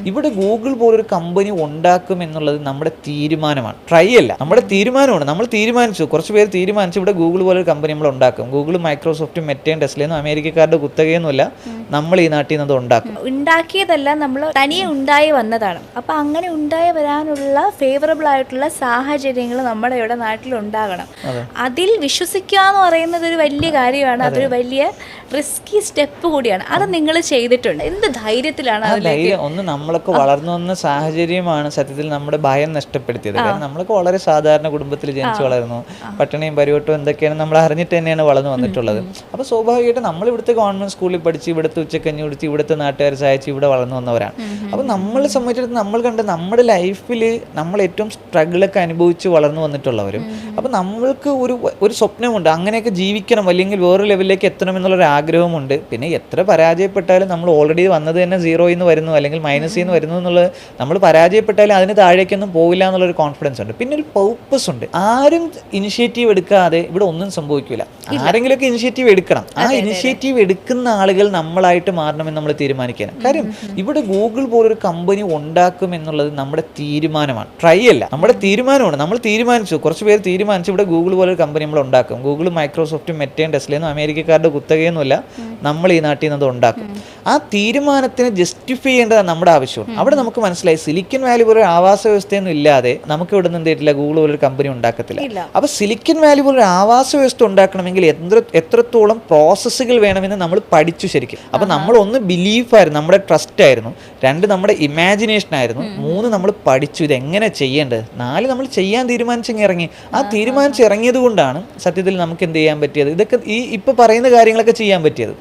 ഇവിടെ ഗൂഗിൾ പോലൊരു കമ്പനി ഉണ്ടാക്കും എന്നുള്ളത് നമ്മുടെ തീരുമാനമാണ്, ട്രൈ അല്ല, നമ്മുടെ തീരുമാനമാണ്. നമ്മൾ തീരുമാനിച്ചു, കുറച്ച് പേര് തീരുമാനിച്ചു ഇവിടെ ഗൂഗിൾ പോലൊരു കമ്പനി നമ്മൾ ഉണ്ടാക്കും. ഗൂഗിളും മൈക്രോസോഫ്റ്റും മെറ്റയും ടെസ്ലയൊന്നും അമേരിക്കക്കാരുടെ കുത്തകയൊന്നുമല്ല, നമ്മൾ ഈ നാട്ടിൽ നിന്ന് ഉണ്ടാക്കും. ഉണ്ടാക്കിയതല്ല, നമ്മൾ തനിയെ ഉണ്ടായി വന്നതാണ്. അപ്പം അങ്ങനെ ഉണ്ടായി വരാനുള്ള ഫേവറബിൾ ആയിട്ടുള്ള സാഹചര്യങ്ങൾ നമ്മുടെ ഇവിടെ നാട്ടിൽ ഉണ്ടാകണം. അതിൽ വിശ്വസിക്കുക എന്ന് പറയുന്നത് ഒരു വലിയ കാര്യമാണ്. അതൊരു വലിയ റിസ്കി സ്റ്റെപ്പ് കൂടിയാണ്. അത് നിങ്ങൾ ചെയ്തിട്ടുണ്ട്. എന്ത് ധൈര്യത്തിലാണ് ഒന്ന് നമ്മളൊക്കെ വളർന്നു വന്ന സാഹചര്യമാണ് സത്യത്തിൽ നമ്മുടെ ഭയം നഷ്ടപ്പെടുത്തിയത്. കാരണം നമ്മളൊക്കെ വളരെ സാധാരണ കുടുംബത്തിൽ ജനിച്ചു വളർന്നു. പട്ടിണിയും പരിവട്ടവും എന്തൊക്കെയാണ് നമ്മൾ അറിഞ്ഞിട്ട് തന്നെയാണ് വളർന്നു വന്നിട്ടുള്ളത്. അപ്പോൾ സ്വാഭാവികമായിട്ട് നമ്മൾ ഇവിടുത്തെ ഗവൺമെന്റ് സ്കൂളിൽ പഠിച്ച്, ഇവിടുത്തെ ഉച്ചക്കഞ്ഞി കുടിച്ച്, ഇവിടുത്തെ നാട്ടുകാരെ സഹായിച്ച് ഇവിടെ വളർന്നു വന്നവരാണ്. അപ്പോൾ നമ്മളെ സംബന്ധിച്ചിടത്തോളം നമ്മൾ കണ്ട നമ്മുടെ ലൈഫിൽ നമ്മൾ ഏറ്റവും സ്ട്രഗിളൊക്കെ അനുഭവിച്ച് വളർന്നു വന്നിട്ടുള്ളവരും. അപ്പോൾ നമ്മൾക്ക് ഒരു സ്വപ്നമുണ്ട്, അങ്ങനെയൊക്കെ ജീവിക്കണം, അല്ലെങ്കിൽ വേറൊരു ലെവലിലേക്ക് എത്തണം എന്നുള്ളൊരു ആഗ്രഹമുണ്ട്. പിന്നെ എത്ര പരാജയപ്പെട്ടാലും നമ്മൾ ഓൾറെഡി വന്നത് തന്നെ സീറോയിൽ നിന്ന് വരുന്നു അല്ലെങ്കിൽ മൈനസിൽ നിന്ന് വരുന്നു എന്നുള്ളത്, നമ്മൾ പരാജയപ്പെട്ടാലും അതിന് താഴേക്കൊന്നും പോകില്ല എന്നുള്ളൊരു കോൺഫിഡൻസ് ഉണ്ട്. പിന്നെ ഒരു പർപ്പസ് ഉണ്ട്. ആരും ഇനിഷ്യേറ്റീവ് എടുക്കാതെ ഇവിടെ ഒന്നും സംഭവിക്കില്ല. ആരെങ്കിലുമൊക്കെ ഇനിഷ്യേറ്റീവ് എടുക്കണം. ആ ഇനിഷ്യേറ്റീവ് എടുക്കുന്ന ആളുകൾ നമ്മളായിട്ട് മാറണമെന്ന് നമ്മൾ തീരുമാനിക്കണം. കാര്യം ഇവിടെ ഗൂഗിൾ പോലൊരു കമ്പനി ഉണ്ടാക്കും എന്നുള്ളത് നമ്മുടെ തീരുമാനമാണ്, ട്രൈ അല്ല, നമ്മുടെ തീരുമാനമാണ്. നമ്മൾ തീരുമാനിച്ചു, കുറച്ച് പേര് തീരുമാനിച്ചു ഇവിടെ ഗൂഗിൾ പോലൊരു കമ്പനി നമ്മൾ ഉണ്ടാക്കും. ഗൂഗിളും മൈക്രോസോഫ്റ്റും മെറ്റയും ടെസ്ലയൊന്നും അമേരിക്കക്കാരുടെ കുത്തകയൊന്നുമല്ല, നമ്മൾ ഈ നാട്ടിൽ നിന്ന് ഉണ്ടാക്കും. ആ തീരുമാനത്തിന് ജസ്റ്റിഫൈ ചെയ്യേണ്ടത് നമ്മുടെ ആവശ്യമാണ്. അവിടെ നമുക്ക് മനസ്സിലായി സിലിക്കൺ വാലി പോലെ ആവാസ വ്യവസ്ഥയൊന്നും ഇല്ലാതെ നമുക്ക് ഇവിടെ നിന്ന് എന്തിട്ടില്ല, ഗൂഗിൾ പോലൊരു കമ്പനി ഉണ്ടാക്കത്തില്ല. അപ്പൊ സിലിക്കൺ വാലി പോലെ ആവാസ വ്യവസ്ഥ ഉണ്ടാക്കണമെങ്കിൽ എത്രത്തോളം പ്രോസസ്സുകൾ വേണമെന്ന് നമ്മൾ പഠിച്ചു ശരിക്കും. അപ്പൊ നമ്മൾ ഒന്ന് ബിലീഫായിരുന്നു, നമ്മുടെ ട്രസ്റ്റ് ആയിരുന്നു. 2 നമ്മുടെ ഇമാജിനേഷൻ ആയിരുന്നു. 3 നമ്മൾ പഠിച്ചു ഇതെങ്ങനെ ചെയ്യേണ്ടത്. 4 നമ്മൾ ചെയ്യാൻ തീരുമാനിച്ചെങ്കിൽ ഇറങ്ങി. ആ തീരുമാനിച്ച് ഇറങ്ങിയത് കൊണ്ടാണ് സത്യത്തിൽ നമുക്ക് എന്ത് ചെയ്യാൻ പറ്റിയത്, ഇതൊക്കെ ഈ ഇപ്പൊ പറയുന്ന കാര്യങ്ങളൊക്കെ ചെയ്യാൻ പറ്റിയത്.